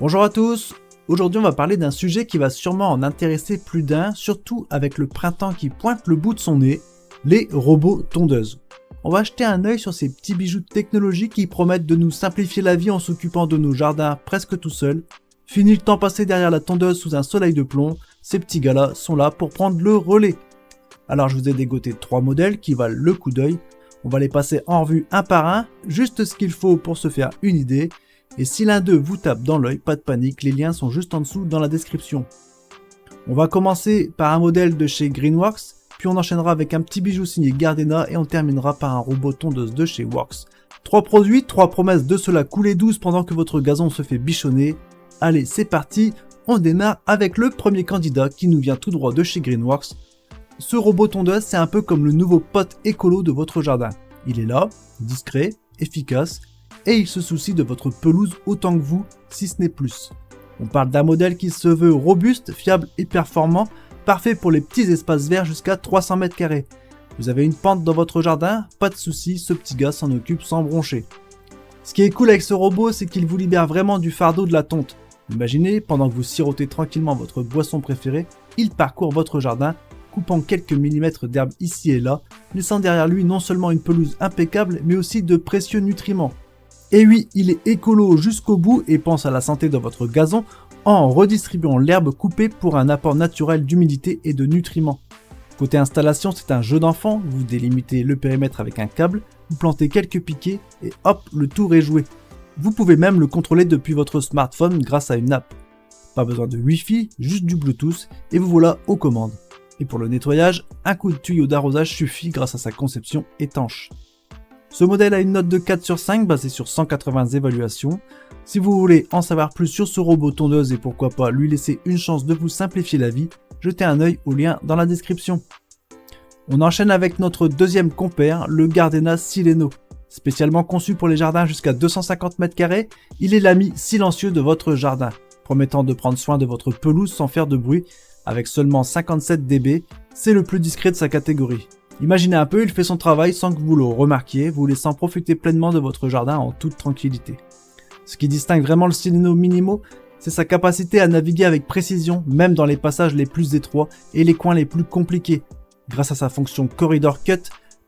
Bonjour à tous, aujourd'hui on va parler d'un sujet qui va sûrement en intéresser plus d'un, surtout avec le printemps qui pointe le bout de son nez, les robots tondeuses. On va jeter un œil sur ces petits bijoux technologiques qui promettent de nous simplifier la vie en s'occupant de nos jardins presque tout seuls. Fini le temps passé derrière la tondeuse sous un soleil de plomb, ces petits gars-là sont là pour prendre le relais. Alors je vous ai dégoté 3 modèles qui valent le coup d'œil. On va les passer en revue un par un, juste ce qu'il faut pour se faire une idée. Et si l'un d'eux vous tape dans l'œil, pas de panique, les liens sont juste en dessous dans la description. On va commencer par un modèle de chez Greenworks, puis on enchaînera avec un petit bijou signé Gardena et on terminera par un robot tondeuse de chez Works. 3 produits, 3 promesses de cela couler douce pendant que votre gazon se fait bichonner. Allez, c'est parti, on démarre avec le premier candidat qui nous vient tout droit de chez Greenworks. Ce robot tondeuse, c'est un peu comme le nouveau pote écolo de votre jardin. Il est là, discret, efficace, et il se soucie de votre pelouse autant que vous, si ce n'est plus. On parle d'un modèle qui se veut robuste, fiable et performant, parfait pour les petits espaces verts jusqu'à 300 m². Vous avez une pente dans votre jardin, pas de souci, ce petit gars s'en occupe sans broncher. Ce qui est cool avec ce robot, c'est qu'il vous libère vraiment du fardeau de la tonte. Imaginez, pendant que vous sirotez tranquillement votre boisson préférée, il parcourt votre jardin, coupant quelques millimètres d'herbe ici et là, laissant derrière lui non seulement une pelouse impeccable, mais aussi de précieux nutriments. Et oui, il est écolo jusqu'au bout et pense à la santé de votre gazon en redistribuant l'herbe coupée pour un apport naturel d'humidité et de nutriments. Côté installation, c'est un jeu d'enfant, vous délimitez le périmètre avec un câble, vous plantez quelques piquets et hop, le tour est joué. Vous pouvez même le contrôler depuis votre smartphone grâce à une app. Pas besoin de Wi-Fi, juste du Bluetooth et vous voilà aux commandes. Et pour le nettoyage, un coup de tuyau d'arrosage suffit grâce à sa conception étanche. Ce modèle a une note de 4 sur 5 basée sur 180 évaluations. Si vous voulez en savoir plus sur ce robot tondeuse et pourquoi pas lui laisser une chance de vous simplifier la vie, jetez un œil au lien dans la description. On enchaîne avec notre deuxième compère, le Gardena Sileno. Spécialement conçu pour les jardins jusqu'à 250 m², il est l'ami silencieux de votre jardin, promettant de prendre soin de votre pelouse sans faire de bruit. Avec seulement 57 dB, c'est le plus discret de sa catégorie. Imaginez un peu, il fait son travail sans que vous le remarquiez, vous laissant profiter pleinement de votre jardin en toute tranquillité. Ce qui distingue vraiment le Sileno Minimo, c'est sa capacité à naviguer avec précision, même dans les passages les plus étroits et les coins les plus compliqués. Grâce à sa fonction Corridor Cut,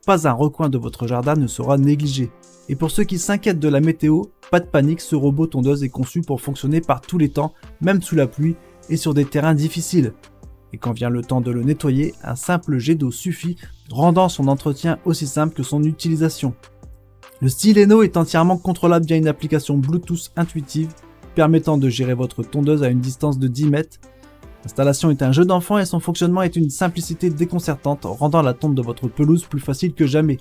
pas un recoin de votre jardin ne sera négligé. Et pour ceux qui s'inquiètent de la météo, pas de panique, ce robot tondeuse est conçu pour fonctionner par tous les temps, même sous la pluie et sur des terrains difficiles. Et quand vient le temps de le nettoyer, un simple jet d'eau suffit, rendant son entretien aussi simple que son utilisation. Le Sileno est entièrement contrôlable via une application Bluetooth intuitive, permettant de gérer votre tondeuse à une distance de 10 mètres. L'installation est un jeu d'enfant et son fonctionnement est une simplicité déconcertante, rendant la tonte de votre pelouse plus facile que jamais.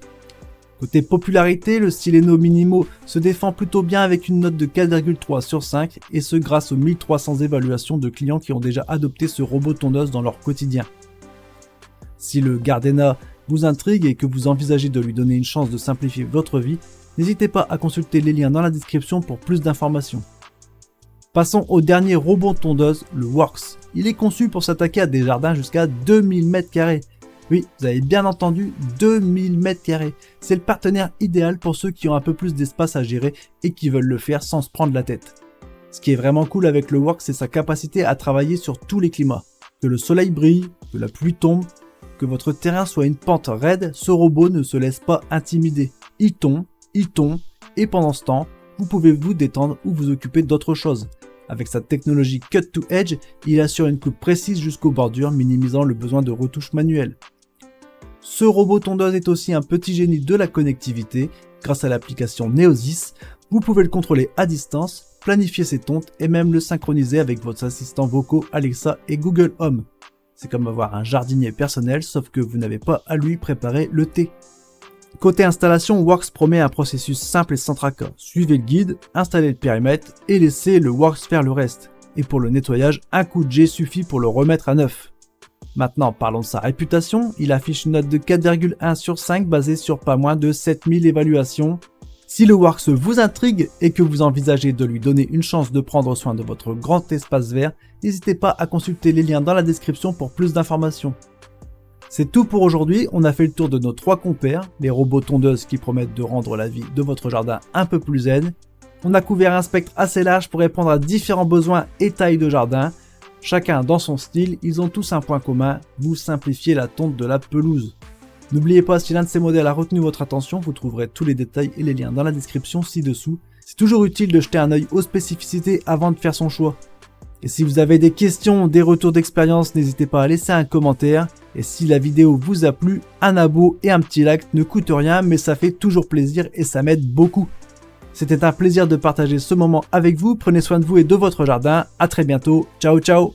Côté popularité, le Sileno Minimo se défend plutôt bien avec une note de 4,3 sur 5 et ce grâce aux 1300 évaluations de clients qui ont déjà adopté ce robot tondeuse dans leur quotidien. Si le Gardena vous intrigue et que vous envisagez de lui donner une chance de simplifier votre vie, n'hésitez pas à consulter les liens dans la description pour plus d'informations. Passons au dernier robot tondeuse, le Works. Il est conçu pour s'attaquer à des jardins jusqu'à 2000 m². Oui, vous avez bien entendu, 2000 m². C'est le partenaire idéal pour ceux qui ont un peu plus d'espace à gérer et qui veulent le faire sans se prendre la tête. Ce qui est vraiment cool avec le Works, c'est sa capacité à travailler sur tous les climats. Que le soleil brille, que la pluie tombe, que votre terrain soit une pente raide, ce robot ne se laisse pas intimider. Il tombe, et pendant ce temps, vous pouvez vous détendre ou vous occuper d'autre chose. Avec sa technologie Cut to Edge, il assure une coupe précise jusqu'aux bordures, minimisant le besoin de retouches manuelles. Ce robot tondeuse est aussi un petit génie de la connectivité. Grâce à l'application Neosys, vous pouvez le contrôler à distance, planifier ses tontes et même le synchroniser avec votre assistant vocaux Alexa et Google Home. C'est comme avoir un jardinier personnel, sauf que vous n'avez pas à lui préparer le thé. Côté installation, Works promet un processus simple et sans tracas. Suivez le guide, installez le périmètre et laissez le Works faire le reste. Et pour le nettoyage, un coup de jet suffit pour le remettre à neuf. Maintenant, parlons de sa réputation. Il affiche une note de 4,1 sur 5 basée sur pas moins de 7000 évaluations. Si le Works vous intrigue et que vous envisagez de lui donner une chance de prendre soin de votre grand espace vert, n'hésitez pas à consulter les liens dans la description pour plus d'informations. C'est tout pour aujourd'hui, on a fait le tour de nos 3 compères, les robots tondeuses qui promettent de rendre la vie de votre jardin un peu plus zen. On a couvert un spectre assez large pour répondre à différents besoins et tailles de jardin. Chacun dans son style, ils ont tous un point commun, vous simplifiez la tonte de la pelouse. N'oubliez pas, si l'un de ces modèles a retenu votre attention, vous trouverez tous les détails et les liens dans la description ci-dessous. C'est toujours utile de jeter un œil aux spécificités avant de faire son choix. Et si vous avez des questions, des retours d'expérience, n'hésitez pas à laisser un commentaire. Et si la vidéo vous a plu, un abo et un petit like ne coûte rien, mais ça fait toujours plaisir et ça m'aide beaucoup. C'était un plaisir de partager ce moment avec vous. Prenez soin de vous et de votre jardin. À très bientôt. Ciao ciao.